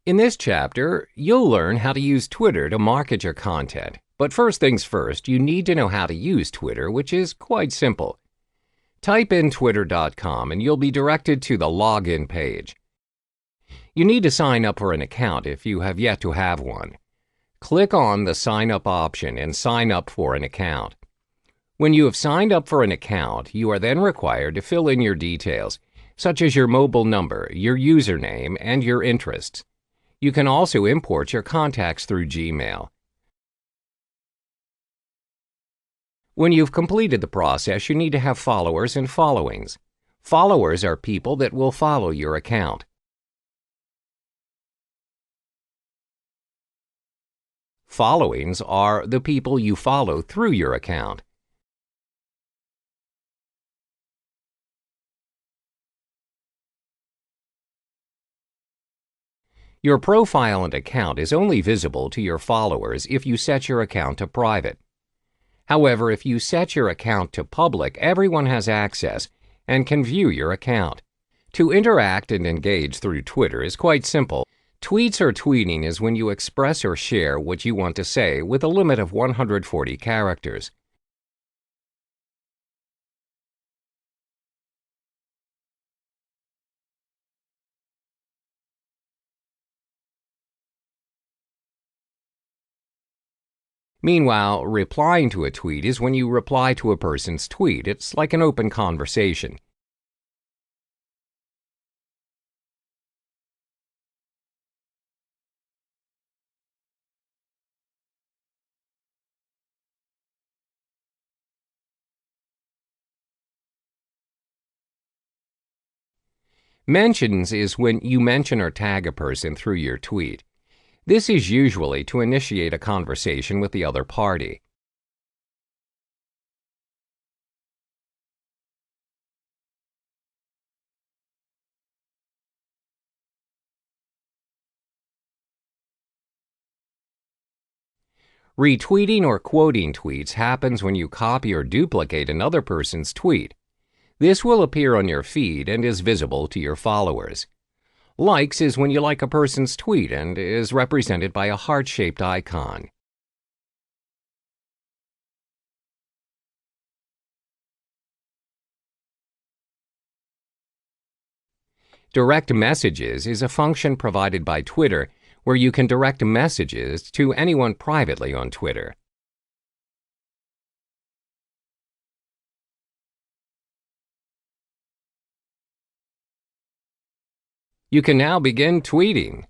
In this chapter, you'll learn how to use Twitter to market your content. But first things first, you need to know how to use Twitter, which is quite simple. Type in twitter.com and you'll be directed to the login page. You need to sign up for an account if you have yet to have one. Click on the Sign Up option and sign up for an account. When you have signed up for an account, you are then required to fill in your details, such as your mobile number, your username, and your interests. You can also import your contacts through Gmail. When you've completed the process, you need to have followers and followings. Followers are people that will follow your account. Followings are the people you follow through your account. Your profile and account is only visible to your followers if you set your account to private. However, if you set your account to public, everyone has access and can view your account. To interact and engage through Twitter is quite simple. Tweets or tweeting is when you express or share what you want to say with a limit of 140 characters. Meanwhile, replying to a tweet is when you reply to a person's tweet. It's like an open conversation. Mentions is when you mention or tag a person through your tweet. This is usually to initiate a conversation with the other party. Retweeting or quoting tweets happens when you copy or duplicate another person's tweet. This will appear on your feed and is visible to your followers. Likes is when you like a person's tweet and is represented by a heart-shaped icon. Direct messages is a function provided by Twitter where you can direct messages to anyone privately on Twitter. You can now begin tweeting.